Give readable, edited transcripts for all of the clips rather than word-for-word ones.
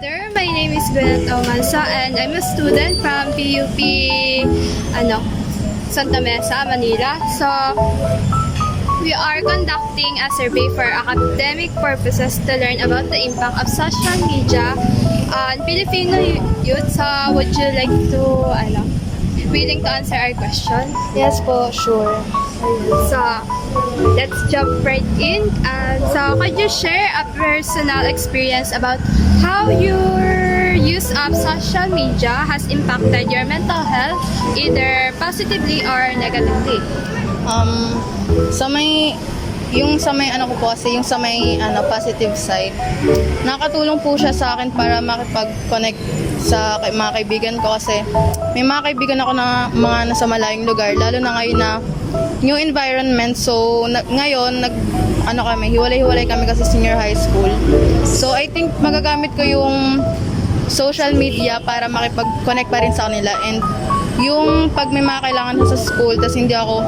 there, my name is Gwyneth Manzo and I'm a student from PUP Santa Mesa, Manila. So, we are conducting a survey for academic purposes to learn about the impact of social media on Filipino youth. So, would you like to, willing to answer our question? Yes po, sure. So, let's jump right in. So, could you share a personal experience about how your use of social media has impacted your mental health, either positively or negatively? Sa may positive side, nakatulong po siya sa akin para makipag-connect sa mga kaibigan ko kasi may mga kaibigan ako na mga nasa malayong lugar, lalo na ngayon na new environment. So ngayon hiwalay-hiwalay kami kasi senior high school. So I think magagamit ko yung social media para makipag-connect pa rin sa kanila, and yung pag may mga kailangan sa school tas hindi ako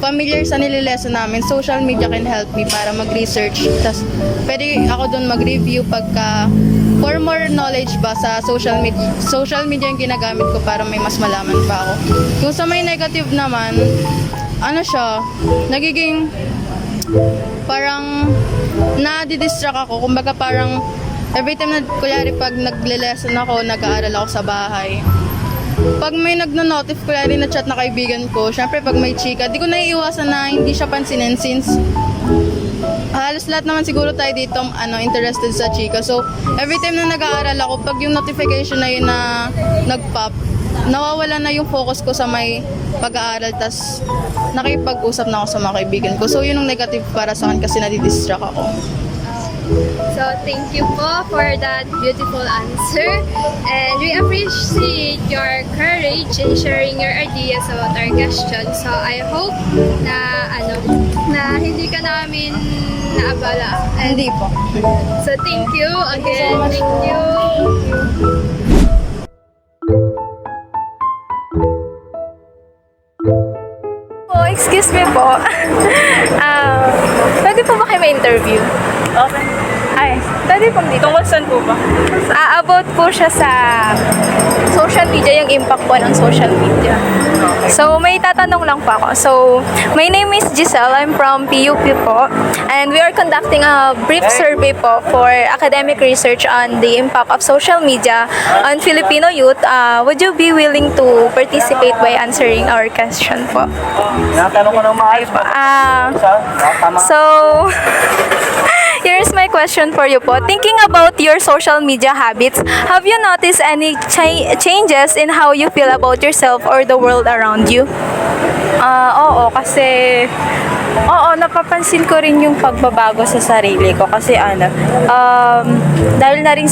familiar sa nililesson namin, social media can help me para mag-research. Tas pwede ako doon mag-review for more knowledge ba sa social media. Social media yung ginagamit ko para may mas malaman pa ako. Yung sa may negative naman, nagiging parang nadidistract ako. Kumbaga parang every time kunyari pag nagle-lesson ako, nag-aaral ako sa bahay, pag may nagno-notif ko na chat na kaibigan ko, syempre pag may chika, di ko naiiwasan na hindi siya pansinin since halos lahat naman siguro tayo dito interested sa chika. So, every time na nag-aaral ako, pag yung notification na yun na nag-pop, nawawala na yung focus ko sa may pag-aaral, tas nakipag-usap na ako sa mga kaibigan ko. So, yun yung negative para sa akin kasi nadidistract ako. So, thank you po for that beautiful answer. And we appreciate your courage in sharing your ideas about our question. So, I hope na hindi ka namin naabala. Hindi po. So, thank you again. Thank you. Oh, excuse me po. Pwede po ba kayo may interview? Okay. Ay, pwede po dito. Tungkol saan po ba? About po siya sa social media, yung impact po ng social media. Okay. So, may tatanong lang po ako. So, my name is Jezel. I'm from PUP po. And we are conducting a brief survey po for academic research on the impact of social media on Filipino youth. Would you be willing to participate by answering our question po? Natanong ko ng maayos ba? So, here's my question for you po. Thinking about your social media habits, have you noticed any changes in how you feel about yourself or the world around you? Kasi napapansin ko rin yung pagbabago sa sarili ko kasi dahil na rin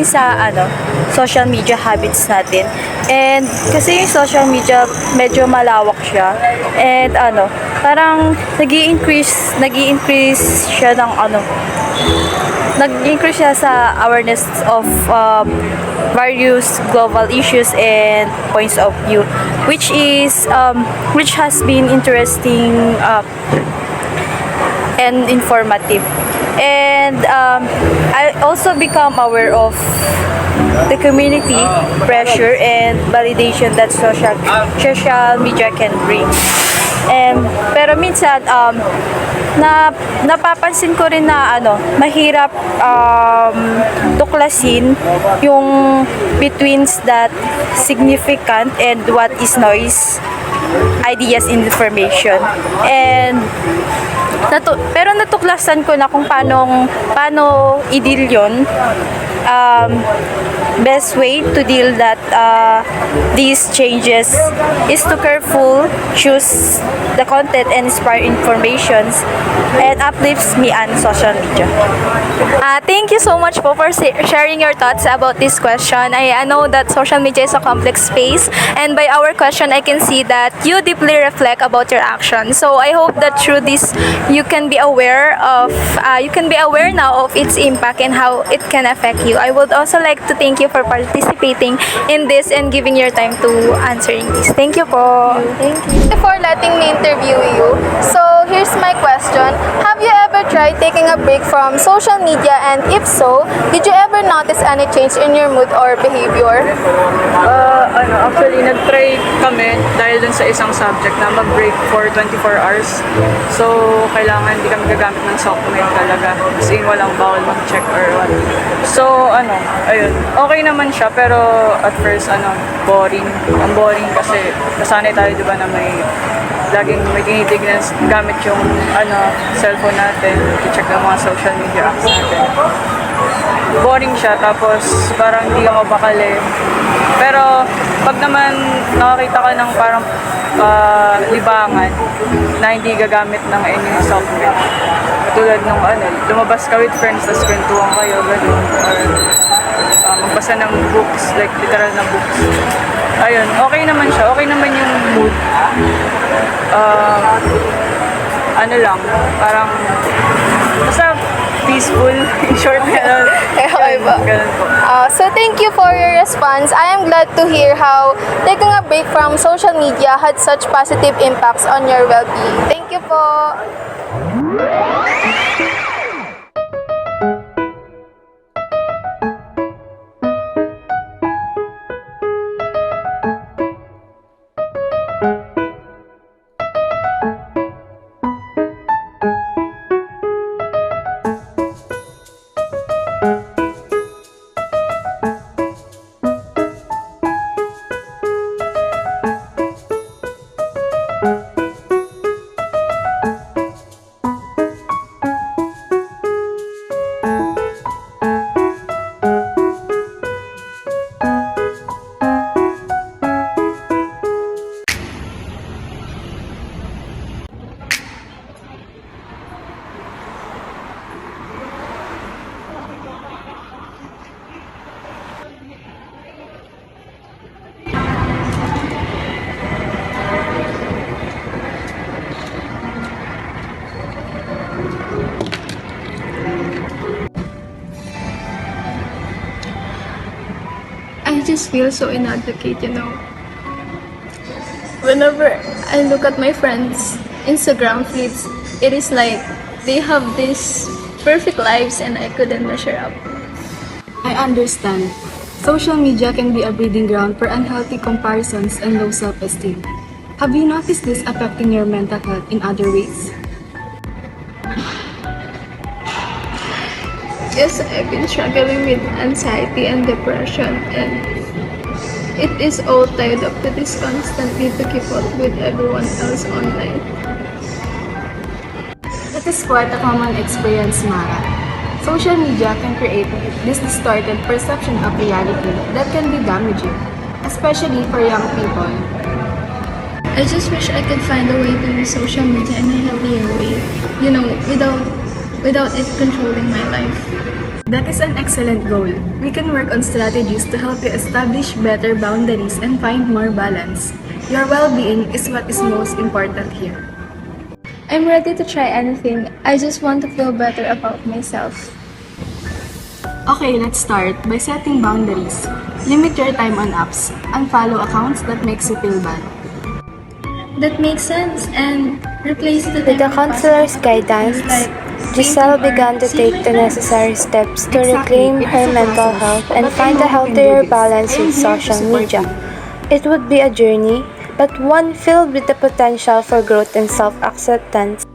sa social media habits natin. And kasi yung social media medyo malawak siya, and parang nag-i-increase siya ng nag-increase siya sa awareness of various global issues and points of view, which has been interesting and informative. And I also become aware of the community pressure and validation that social media can bring. Pero minsan napapansin ko rin na mahirap tuklasin yung between that significant and what is noise, ideas, information. And pero natuklasan ko na kung paano i-deal yun. Best way to deal that these changes is to careful choose the content and inspire informations and uplifts me on social media. Thank you so much po for sharing your thoughts about this question. I know that social media is a complex space, and by our question I can see that you deeply reflect about your actions. So I hope that through this you can be aware now of its impact and how it can affect you. I would also like to thank you you for participating in this and giving your time to answering this. Thank you po. Thank you. For letting me interview you. So, here's my question. Have you ever tried taking a break from social media, and if so, did you ever notice any change in your mood or behavior? Actually, nag-try kami dahil dun sa isang subject na mag-break for 24 hours. So, kailangan hindi kami gagamit ng software talaga. As in, walang bawal mag-check or what. So, ayun. Okay naman siya, pero at first, boring. Ang boring kasi nasanay tayo, di ba, na laging may tinitignan gamit yung cellphone natin, i-check ng mga social media apps natin. Boring siya, tapos parang hindi ka mapakali. Pero pag naman nakakita ka ng parang libangan na hindi gagamit ng any software, tulad nung lumabas ka with friends, tapos kwentuhan kayo, gano'n, or magbasa ng books, like literal na books. Ayun, okay naman siya, okay naman yung mood. Parang basta peaceful, in short, gano'n. Okay ba? Ganun po. So thank you for your response. I am glad to hear how taking a break from social media had such positive impacts on your well-being. Thank you po. I just feel so inadequate, Whenever I look at my friends' Instagram feeds, it is like they have these perfect lives and I couldn't measure up. I understand. Social media can be a breeding ground for unhealthy comparisons and low self-esteem. Have you noticed this affecting your mental health in other ways? Yes, I've been struggling with anxiety and depression, and it is all tied up to this constant need to keep up with everyone else online. That is quite a common experience, Mara. Social media can create this distorted perception of reality that can be damaging, especially for young people. I just wish I could find a way to use social media in a healthier way, without it controlling my life. That is an excellent goal. We can work on strategies to help you establish better boundaries and find more balance. Your well-being is what is most important here. I'm ready to try anything. I just want to feel better about myself. Okay, let's start by setting boundaries. Limit your time on apps. Unfollow accounts that makes you feel bad. That makes sense, and replace the With the counselor's guidance, Jezel began to take the necessary steps to reclaim her mental health and find a healthier balance with social media. It would be a journey, but one filled with the potential for growth and self-acceptance.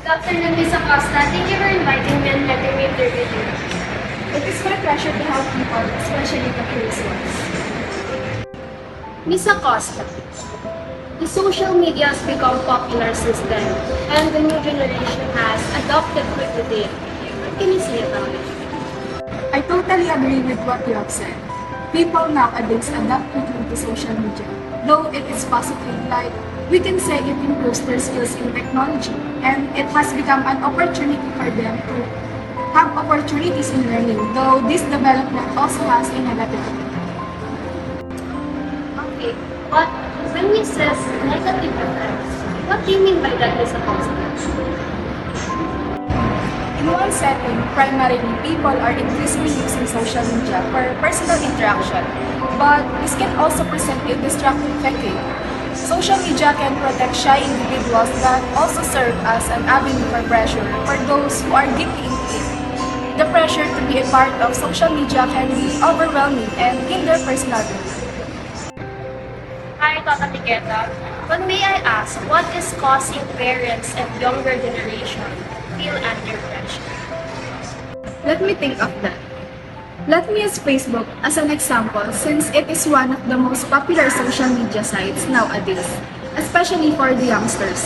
Good afternoon, Miss Acosta. Thank you for inviting me and letting me interview you. It is my pleasure to help people, especially the curious ones. Miss Acosta, the social media has become popular since then, and the new generation has adopted quickly. What can you say about it? I totally agree with what you have said. People nowadays adapt quickly to social media, though it is positive like We can say it improves their skills in technology, and it has become an opportunity for them to have opportunities in learning, though this development also has a negative effect. Okay, but when you says negative effects, what do you mean by that, Miss Acosta? In one setting, primarily people are increasingly using social media for personal interaction, but this can also present a destructive effect. Social media can protect shy individuals that also serve as an avenue for pressure for those who are deeply into it. The pressure to be a part of social media can be overwhelming and hinder personal growth. I totally get that. But may I ask, what is causing parents and younger generation feel under pressure? Let me think of that. Let me use Facebook as an example since it is one of the most popular social media sites nowadays, especially for the youngsters.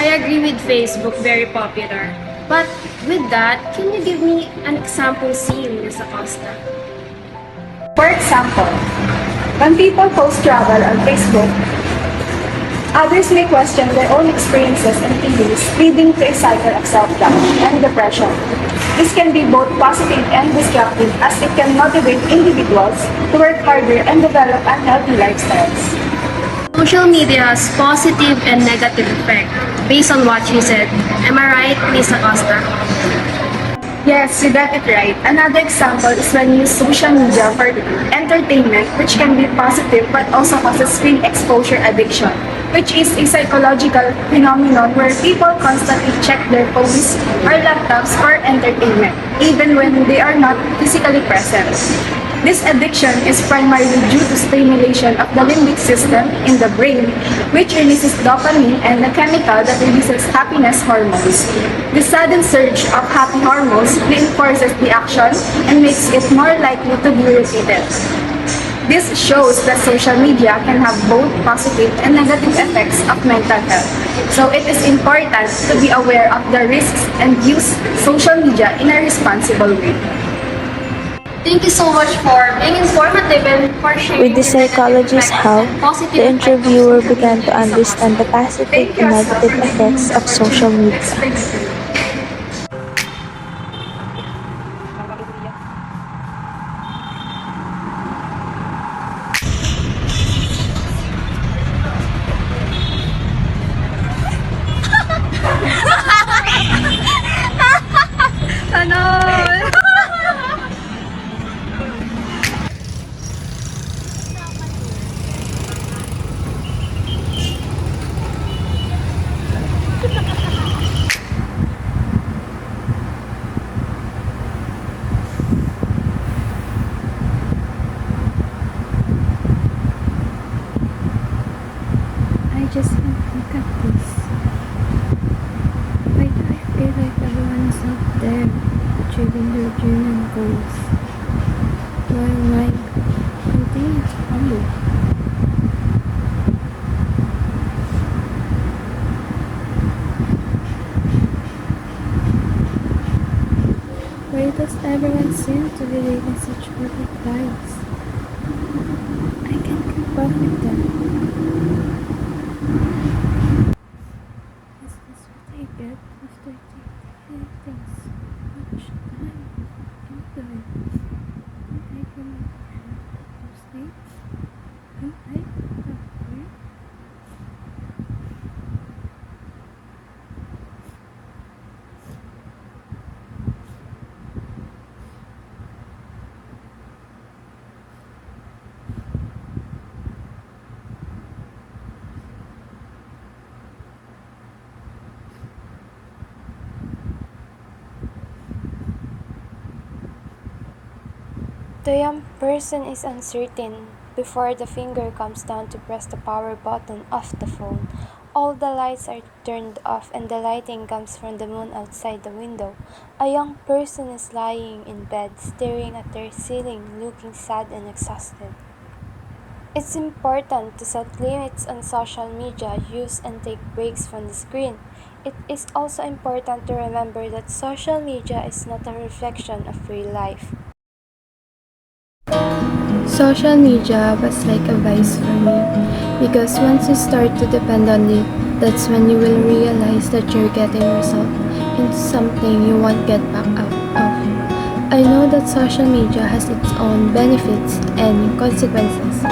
I agree with Facebook, very popular. But with that, can you give me an example scene, Miss Acosta? For example, when people post travel on Facebook, others may question their own experiences and feelings, leading to a cycle of self-doubt and depression. This can be both positive and destructive as it can motivate individuals to work harder and develop unhealthy lifestyles. Social media has positive and negative effect based on what you said. Am I right, Miss Acosta? Yes, you got it right. Another example is when you use social media for entertainment, which can be positive but also causes screen exposure addiction, which is a psychological phenomenon where people constantly check their phones or laptops for entertainment, even when they are not physically present. This addiction is primarily due to stimulation of the limbic system in the brain, which releases dopamine and a chemical that releases happiness hormones. The sudden surge of happy hormones reinforces the action and makes it more likely to be repeated. This shows that social media can have both positive and negative effects of mental health. So it is important to be aware of the risks and use social media in a responsible way. Thank you so much for being informative and for sharing With the your negative psychologist's effects help, and positive the effects of interviewer social began to media. understand the positive Thank you and as well negative for giving effects me the of social opportunity to media. explain it to you. I just can't look at this. Why do I feel like everyone is out there achieving their dream and goals? While mine continues to crumble. Why does everyone seem to be living such perfect lives? I can't keep up with them. Is this what I get after taking things much time into it? Am I gonna have those things? Am I halfway? The young person is uncertain before the finger comes down to press the power button of the phone. All the lights are turned off and the lighting comes from the moon outside the window. A young person is lying in bed, staring at their ceiling, looking sad and exhausted. It's important to set limits on social media use and take breaks from the screen. It is also important to remember that social media is not a reflection of real life. Social media was like a vice for me because once you start to depend on it, that's when you will realize that you're getting yourself into something you won't get back out of. I know that social media has its own benefits and consequences,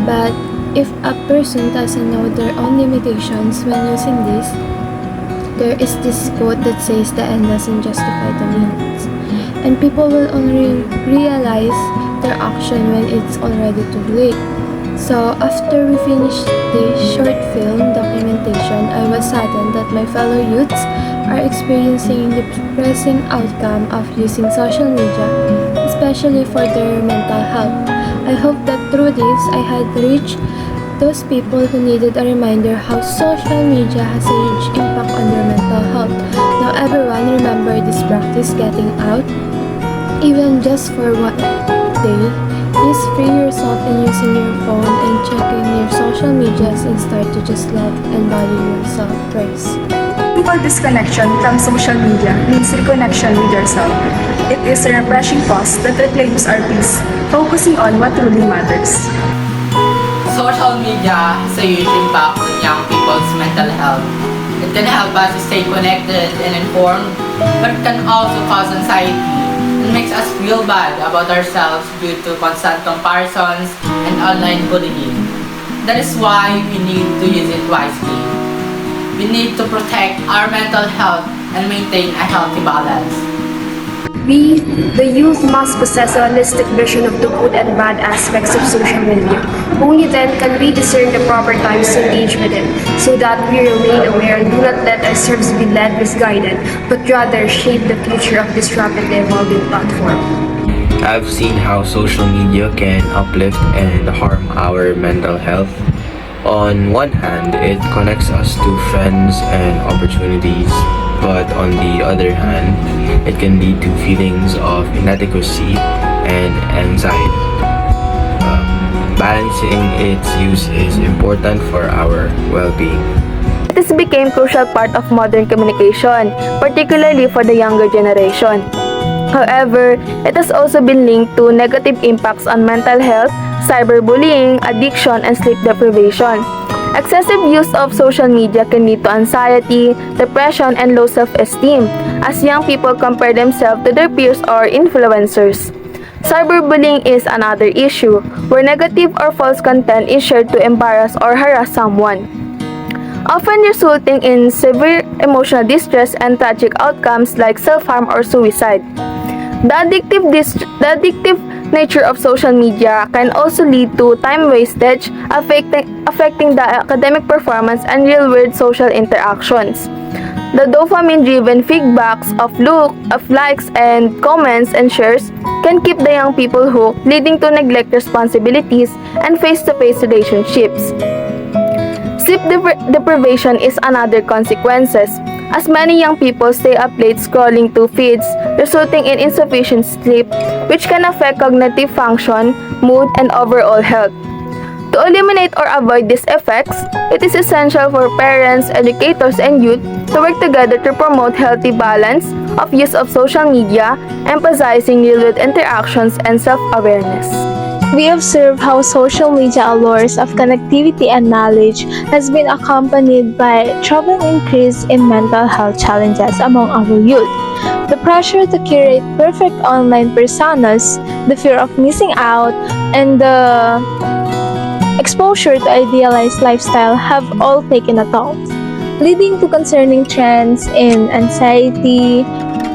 but if a person doesn't know their own limitations when using this, there is this quote that says the end doesn't justify the means, and people will only realize their action when it's already too late. So after we finished the short film documentation, I was saddened that my fellow youths are experiencing the depressing outcome of using social media, especially for their mental health. I hope that through this, I had reached those people who needed a reminder how social media has a huge impact on their mental health. Now everyone remember this practice getting out, even just for one day. Please free yourself in using your phone and checking your social medias and start to just love and value yourself first. Simple disconnection from social media means reconnection with yourself. It is a refreshing pause that reclaims our peace, focusing on what truly matters. Social media has a huge impact on young people's mental health. It can help us to stay connected and informed, but it can also cause anxiety and makes us feel bad about ourselves due to constant comparisons and online bullying. That is why we need to use it wisely. We need to protect our mental health and maintain a healthy balance. We, the youth, must possess a holistic vision of the good and bad aspects of social media. Only then can we discern the proper times to engage with it, so that we remain aware and do not let ourselves be led misguided, but rather shape the future of this rapidly evolving platform. I've seen how social media can uplift and harm our mental health. On one hand, it connects us to friends and opportunities, but on the other hand, it can lead to feelings of inadequacy and anxiety. Balancing its use is important for our well-being. This became crucial part of modern communication, particularly for the younger generation. However, it has also been linked to negative impacts on mental health, cyberbullying, addiction, and sleep deprivation. Excessive use of social media can lead to anxiety, depression, and low self-esteem, as young people compare themselves to their peers or influencers. Cyberbullying is another issue, where negative or false content is shared to embarrass or harass someone, often resulting in severe emotional distress and tragic outcomes like self-harm or suicide. The addictive nature of social media can also lead to time wastage, affecting the academic performance and real-world social interactions. The dopamine-driven feedbacks of likes and comments and shares can keep the young people hooked, leading to neglect responsibilities and face-to-face relationships. Sleep deprivation is another consequences, as many young people stay up late scrolling through feeds, resulting in insufficient sleep, which can affect cognitive function, mood, and overall health. To eliminate or avoid these effects, it is essential for parents, educators, and youth to work together to promote healthy balance of use of social media, emphasizing real-world interactions and self-awareness. We observe how social media allures of connectivity and knowledge has been accompanied by troubling increase in mental health challenges among our youth. The pressure to curate perfect online personas, the fear of missing out, and the exposure to idealized lifestyle have all taken a toll, leading to concerning trends in anxiety,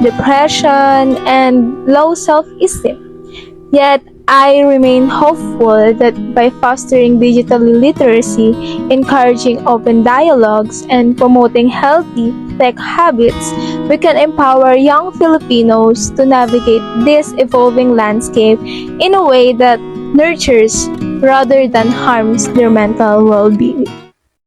depression, and low self-esteem. Yet, I remain hopeful that by fostering digital literacy, encouraging open dialogues, and promoting healthy tech habits, we can empower young Filipinos to navigate this evolving landscape in a way that nurtures rather than harms their mental well-being.